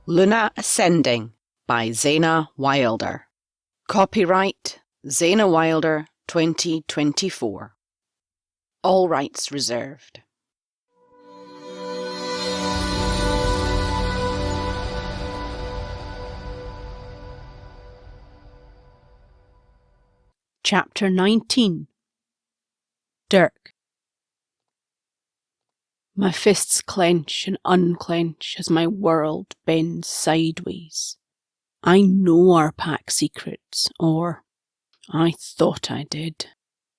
Luna Ascending by Zaina Wilder. Copyright Zaina Wilder 2024. All rights reserved. Chapter 19. Dirk. My fists clench and unclench as my world bends sideways. I know our pack secrets, or I thought I did.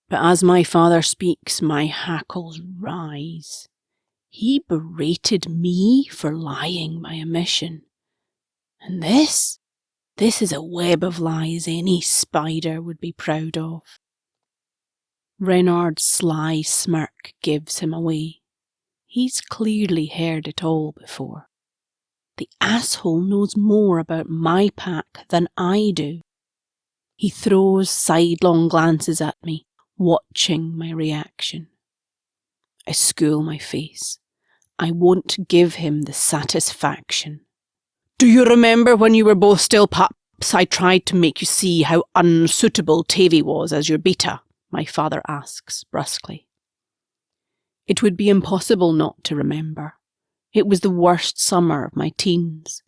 But as my father speaks, my hackles rise. He berated me for lying by omission. And this is a web of lies any spider would be proud of. Renard's sly smirk gives him away. He's clearly heard it all before. The asshole knows more about my pack than I do. He throws sidelong glances at me, watching my reaction. I school my face. I won't give him the satisfaction. Do you remember when you were both still pups, I tried to make you see how unsuitable Tavy was as your beta? My father asks brusquely. It would be impossible not to remember. It was the worst summer of my teens,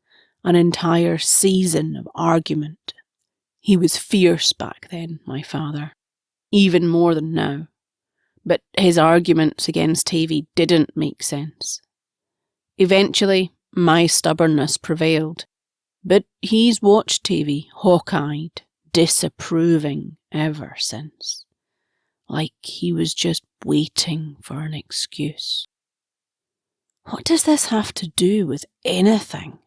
an entire season of argument. He was fierce back then, my father, even more than now. But his arguments against Tavy didn't make sense. Eventually, my stubbornness prevailed, but he's watched Tavy hawk-eyed, disapproving ever since. Like he was just waiting for an excuse. What does this have to do with anything?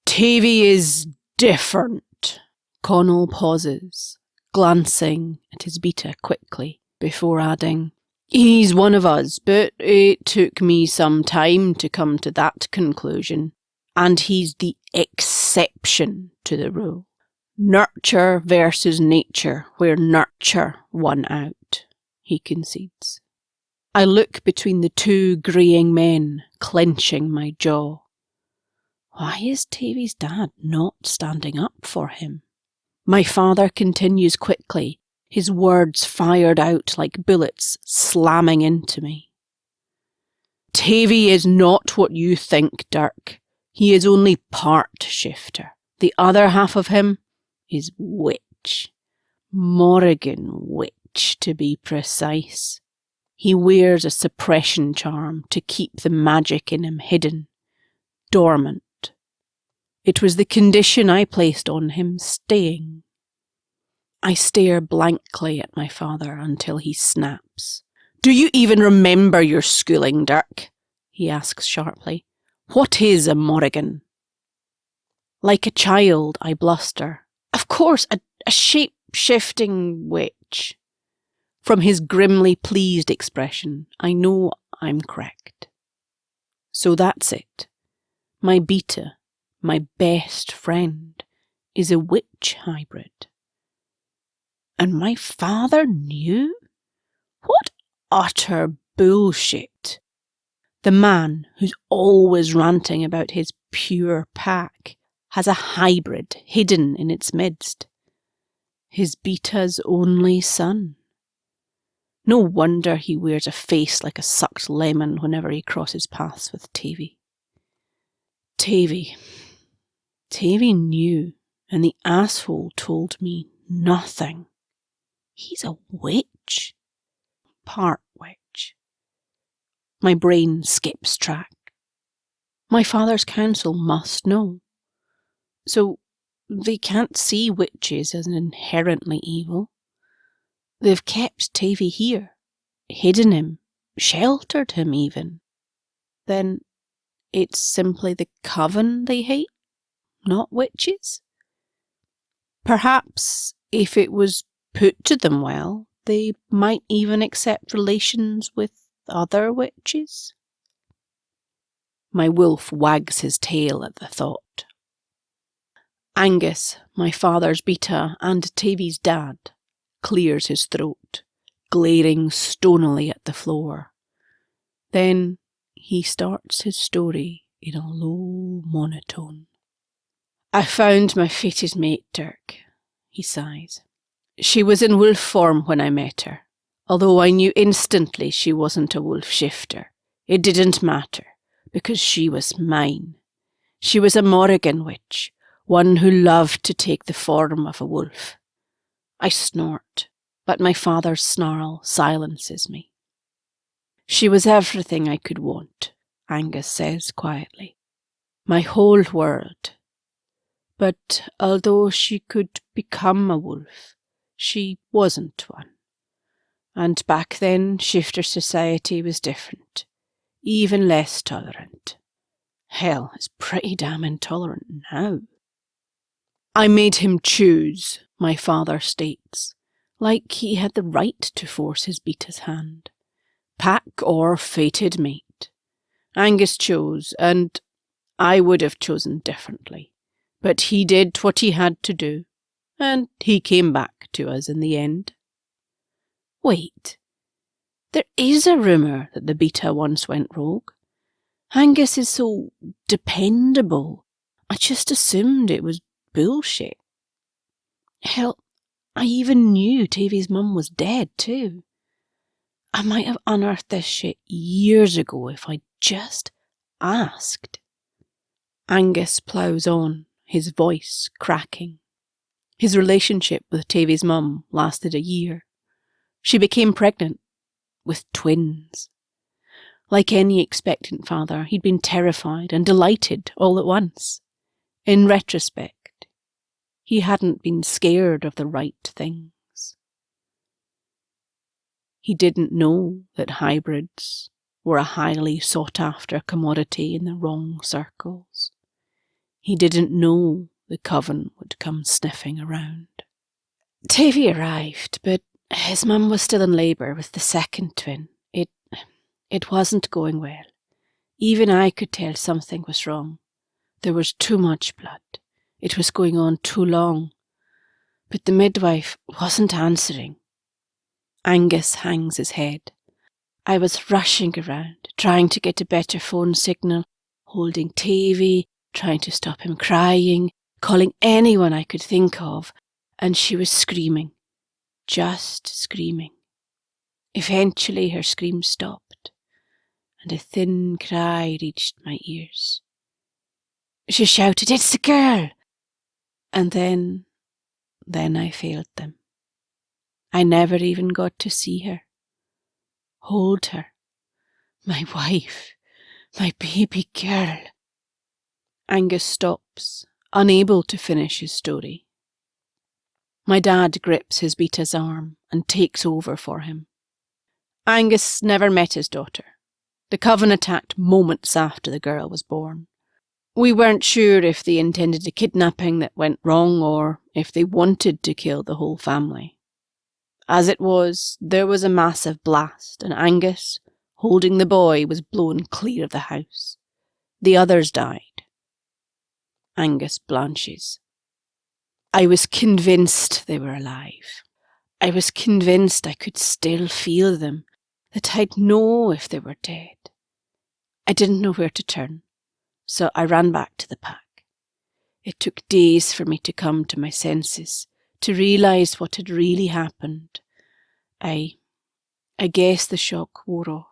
Tavy is different. Connell pauses, glancing at his beta quickly, before adding, He's one of us, but it took me some time to come to that conclusion, and he's the exception to the rule. Nurture versus nature, where nurture won out, he concedes. I look between the two greying men, clenching my jaw. Why is Tavy's dad not standing up for him? My father continues quickly, his words fired out like bullets slamming into me. Tavy is not what you think, Dirk. He is only part shifter. The other half of him is witch. Morrigan witch, to be precise. He wears a suppression charm to keep the magic in him hidden, dormant. It was the condition I placed on him staying. I stare blankly at my father until he snaps. Do you even remember your schooling, Dirk? He asks sharply. What is a Morrigan? Like a child, I bluster. Of course, a shape-shifting witch. From his grimly pleased expression, I know I'm correct. So that's it. My beta, my best friend, is a witch hybrid. And my father knew? What utter bullshit. The man who's always ranting about his pure pack has a hybrid hidden in its midst. His beta's only son. No wonder he wears a face like a sucked lemon whenever he crosses paths with Tavy. Tavy knew, and the asshole told me nothing. He's a witch. Part witch. My brain skips track. My father's council must know. So they can't see witches as inherently evil. They've kept Tavy here, hidden him, sheltered him even. Then it's simply the coven they hate, not witches? Perhaps if it was put to them well, they might even accept relations with other witches. My wolf wags his tail at the thought. Angus, my father's beta and Tavy's dad, clears his throat, glaring stonily at the floor. Then he starts his story in a low monotone. I found my fated mate, Dirk, he sighs. She was in wolf form when I met her, although I knew instantly she wasn't a wolf shifter. It didn't matter, because she was mine. She was a Morrigan witch, one who loved to take the form of a wolf. I snort, but my father's snarl silences me. She was everything I could want, Angus says quietly. My whole world. But although she could become a wolf, she wasn't one. And back then, shifter society was different, even less tolerant. Hell, it's pretty damn intolerant now. I made him choose, my father states, like he had the right to force his beater's hand. Pack or fated mate. Angus chose, and I would have chosen differently. But he did what he had to do, and he came back to us in the end. Wait, there is a rumour that the beta once went rogue. Angus is so dependable. I just assumed it was bullshit. Hell, I even knew Tavy's mum was dead too. I might have unearthed this shit years ago if I'd just asked. Angus ploughs on, his voice cracking. His relationship with Tavy's mum lasted a year. She became pregnant with twins. Like any expectant father, he'd been terrified and delighted all at once. In retrospect, he hadn't been scared of the right things. He didn't know that hybrids were a highly sought-after commodity in the wrong circles. He didn't know the coven would come sniffing around. Tavy arrived, but his mum was still in labour with the second twin. It wasn't going well. Even I could tell something was wrong. There was too much blood. It was going on too long. But the midwife wasn't answering. Angus hangs his head. I was rushing around, trying to get a better phone signal, holding Tavy, trying to stop him crying, calling anyone I could think of, and she was screaming. Just screaming. Eventually her scream stopped, and a thin cry reached my ears. She shouted, "It's the girl!" And then I failed them. I never even got to see her, hold her, my wife, my baby girl. Angus stops, unable to finish his story. My dad grips his beta's arm and takes over for him. Angus never met his daughter. The coven attacked moments after the girl was born. We weren't sure if they intended a kidnapping that went wrong or if they wanted to kill the whole family. As it was, there was a massive blast, and Angus, holding the boy, was blown clear of the house. The others died. Angus blanches. I was convinced they were alive. I was convinced I could still feel them, that I'd know if they were dead. I didn't know where to turn, so I ran back to the pack. It took days for me to come to my senses, to realise what had really happened. I guess the shock wore off,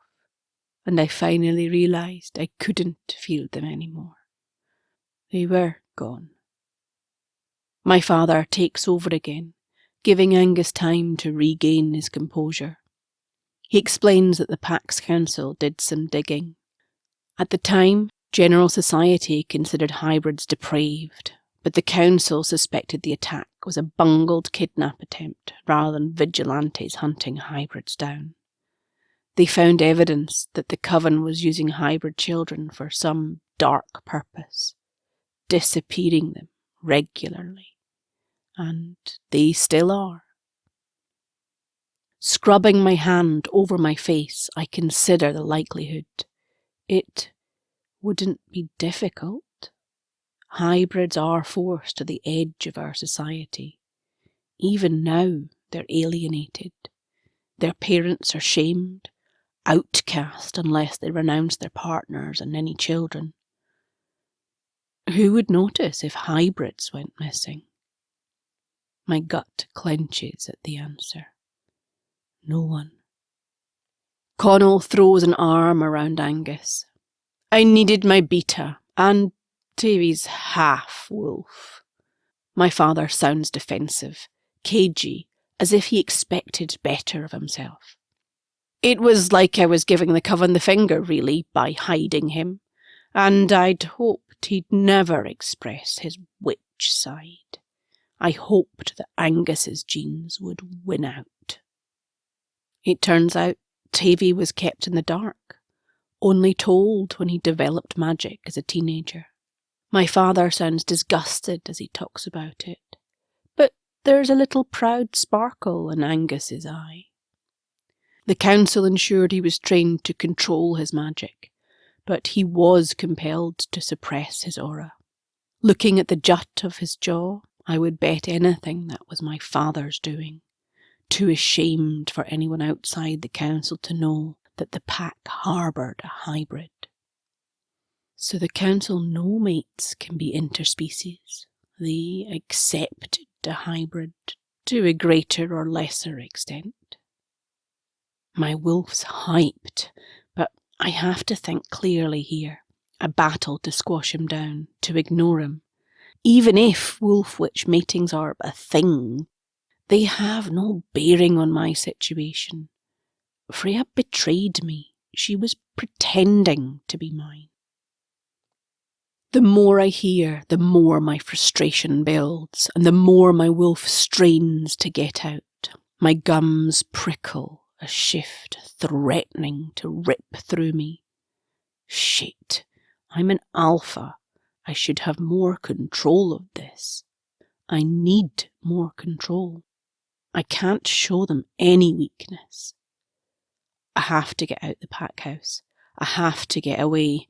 and I finally realised I couldn't feel them anymore. They were gone. My father takes over again, giving Angus time to regain his composure. He explains that the Pax Council did some digging. At the time, general society considered hybrids depraved, but the council suspected the attack was a bungled kidnap attempt rather than vigilantes hunting hybrids down. They found evidence that the coven was using hybrid children for some dark purpose, disappearing them regularly. And they still are. Scrubbing my hand over my face, I consider the likelihood. It wouldn't be difficult. Hybrids are forced to the edge of our society. Even now, they're alienated. Their parents are shamed, outcast unless they renounce their partners and any children. Who would notice if hybrids went missing? My gut clenches at the answer. No one. Connell throws an arm around Angus. I needed my beta, and Tavy's half-wolf. My father sounds defensive, cagey, as if he expected better of himself. It was like I was giving the coven the finger, really, by hiding him, and I'd hoped he'd never express his witch side. I hoped that Angus's genes would win out. It turns out Tavy was kept in the dark, only told when he developed magic as a teenager. My father sounds disgusted as he talks about it, but there's a little proud sparkle in Angus's eye. The council ensured he was trained to control his magic, but he was compelled to suppress his aura. Looking at the jut of his jaw, I would bet anything that was my father's doing, too ashamed for anyone outside the council to know that the pack harboured a hybrid. So the council know mates can be interspecies. They accepted a hybrid to a greater or lesser extent. My wolf's hyped, but I have to think clearly here. A battle to squash him down, to ignore him. Even if wolf-witch matings are a thing, they have no bearing on my situation. Freya betrayed me. She was pretending to be mine. The more I hear, the more my frustration builds, and the more my wolf strains to get out. My gums prickle, a shift threatening to rip through me. Shit, I'm an alpha. I should have more control of this. I need more control. I can't show them any weakness. I have to get out the pack house. I have to get away.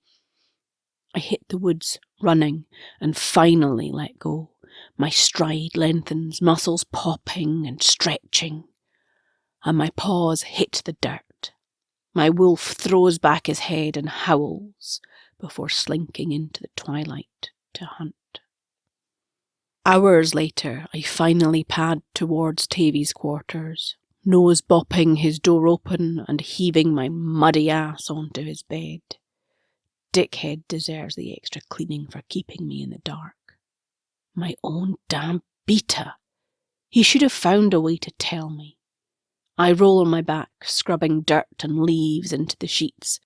I hit the woods, running, and finally let go. My stride lengthens, muscles popping and stretching, and my paws hit the dirt. My wolf throws back his head and howls before slinking into the twilight to hunt. Hours later, I finally pad towards Tavy's quarters, nose bopping his door open and heaving my muddy ass onto his bed. Dickhead deserves the extra cleaning for keeping me in the dark. My own damn beta. He should have found a way to tell me. I roll on my back, scrubbing dirt and leaves into the sheets,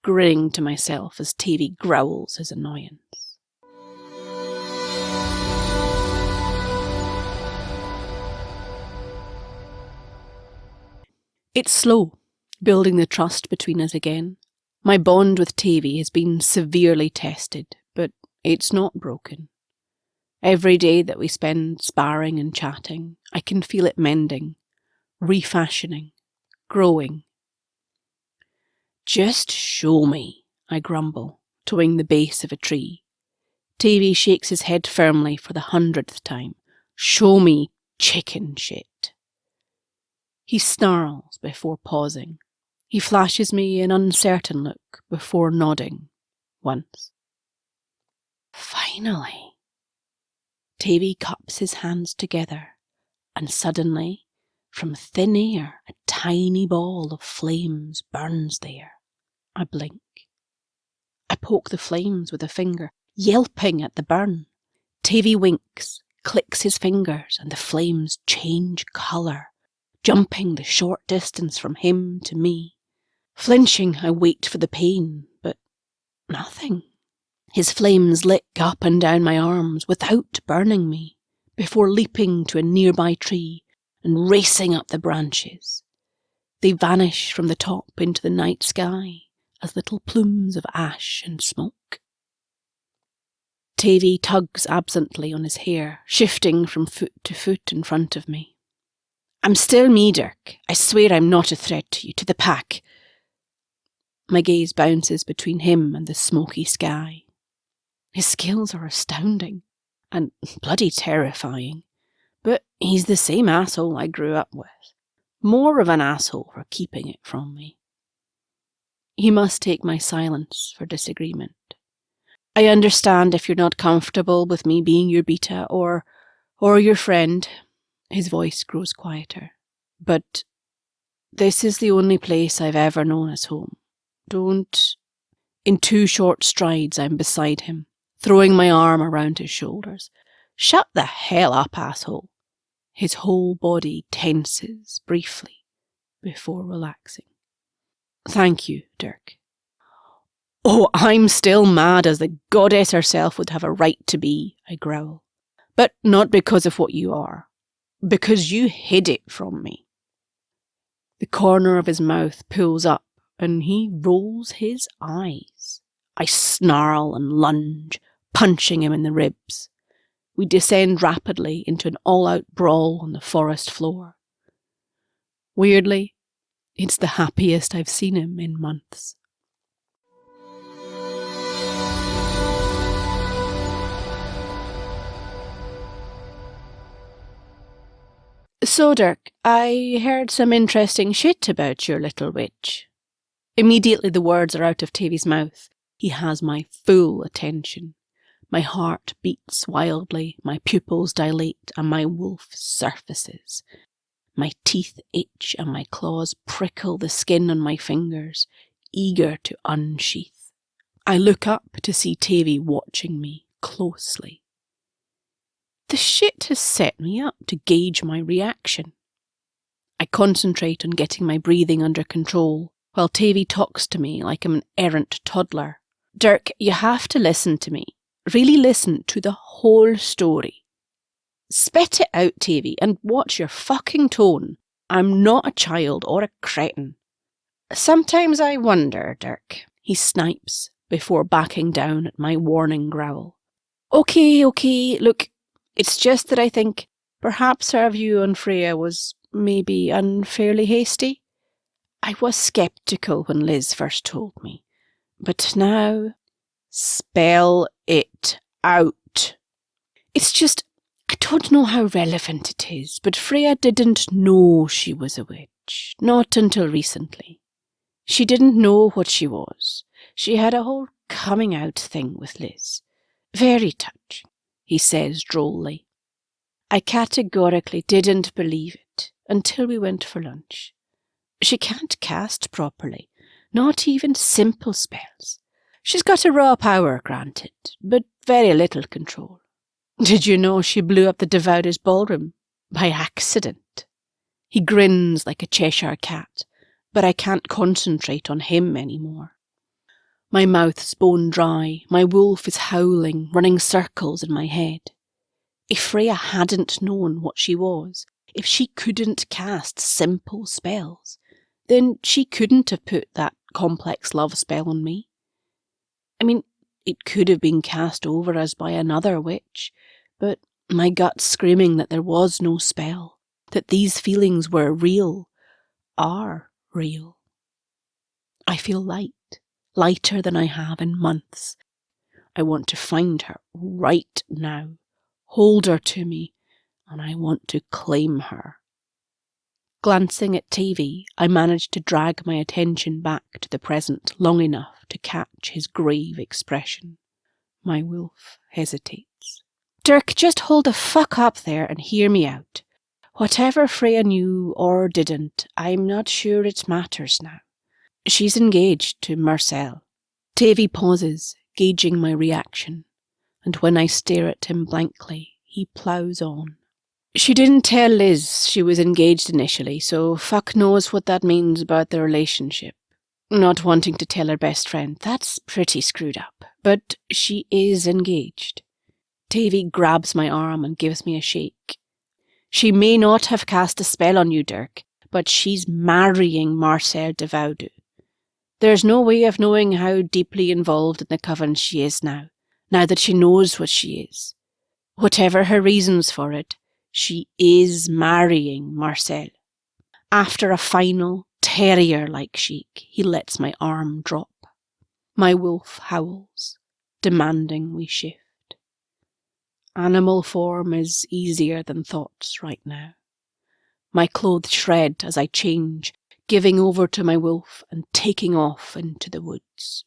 grinning to myself as Tavy growls his annoyance. It's slow, building the trust between us again. My bond with Tavy has been severely tested, but it's not broken. Every day that we spend sparring and chatting, I can feel it mending, refashioning, growing. Just show me, I grumble, toeing the base of a tree. Tavy shakes his head firmly for the 100th time. Show me chicken shit. He snarls before pausing. He flashes me an uncertain look before nodding once. Finally. Tavy cups his hands together, and suddenly, from thin air, a tiny ball of flames burns there. I blink. I poke the flames with a finger, yelping at the burn. Tavy winks, clicks his fingers, and the flames change colour, jumping the short distance from him to me. Flinching, I wait for the pain, but nothing. His flames lick up and down my arms without burning me, before leaping to a nearby tree and racing up the branches. They vanish from the top into the night sky as little plumes of ash and smoke. Tavy tugs absently on his hair, shifting from foot to foot in front of me. I'm still me, Dirk. I swear I'm not a threat to you, to the pack. My gaze bounces between him and the smoky sky. His skills are astounding and bloody terrifying, but he's the same asshole I grew up with. More of an asshole for keeping it from me. He must take my silence for disagreement. I understand if you're not comfortable with me being your beta or your friend. His voice grows quieter. But this is the only place I've ever known as home. Don't... In 2 short strides, I'm beside him, throwing my arm around his shoulders. Shut the hell up, asshole. His whole body tenses briefly before relaxing. Thank you, Dirk. Oh, I'm still mad as the goddess herself would have a right to be, I growl. But not because of what you are. Because you hid it from me. The corner of his mouth pulls up and he rolls his eyes. I snarl and lunge, punching him in the ribs. We descend rapidly into an all-out brawl on the forest floor. Weirdly, it's the happiest I've seen him in months. So, Dirk, I heard some interesting shit about your little witch. Immediately the words are out of Tavy's mouth. He has my full attention. My heart beats wildly, my pupils dilate, and my wolf surfaces. My teeth itch and my claws prickle the skin on my fingers, eager to unsheath. I look up to see Tavy watching me closely. The shit has set me up to gauge my reaction. I concentrate on getting my breathing under control, while Tavy talks to me like I'm an errant toddler. Dirk, you have to listen to me. Really listen to the whole story. Spit it out, Tavy, and watch your fucking tone. I'm not a child or a cretin. Sometimes I wonder, Dirk, he snipes before backing down at my warning growl. Okay, look, it's just that I think perhaps our view on Freya was maybe unfairly hasty. I was sceptical when Liz first told me, but now... Spell it out. It's just, I don't know how relevant it is, but Freya didn't know she was a witch, not until recently. She didn't know what she was. She had a whole coming out thing with Liz. Very touching, he says drolly. I categorically didn't believe it until we went for lunch. She can't cast properly, not even simple spells. She's got a raw power, granted, but very little control. Did you know she blew up the Devourer's ballroom? By accident. He grins like a Cheshire cat, but I can't concentrate on him anymore. My mouth's bone dry, my wolf is howling, running circles in my head. If Freya hadn't known what she was, if she couldn't cast simple spells, then she couldn't have put that complex love spell on me. I mean, it could have been cast over us by another witch, but my gut's screaming that there was no spell, that these feelings were real, are real. I feel light, lighter than I have in months. I want to find her right now, hold her to me, and I want to claim her. Glancing at Tavy, I managed to drag my attention back to the present long enough to catch his grave expression. My wolf hesitates. Dirk, just hold the fuck up there and hear me out. Whatever Freya knew or didn't, I'm not sure it matters now. She's engaged to Marcel. Tavy pauses, gauging my reaction, and when I stare at him blankly, he ploughs on. She didn't tell Liz she was engaged initially, so fuck knows what that means about the relationship. Not wanting to tell her best friend, that's pretty screwed up. But she is engaged. Tavy grabs my arm and gives me a shake. She may not have cast a spell on you, Dirk, but she's marrying Marcel de Vaudoux. There's no way of knowing how deeply involved in the coven she is now that she knows what she is. Whatever her reasons for it, she is marrying Marcel. After a final, terrier-like shake, he lets my arm drop. My wolf howls, demanding we shift. Animal form is easier than thoughts right now. My clothes shred as I change, giving over to my wolf and taking off into the woods.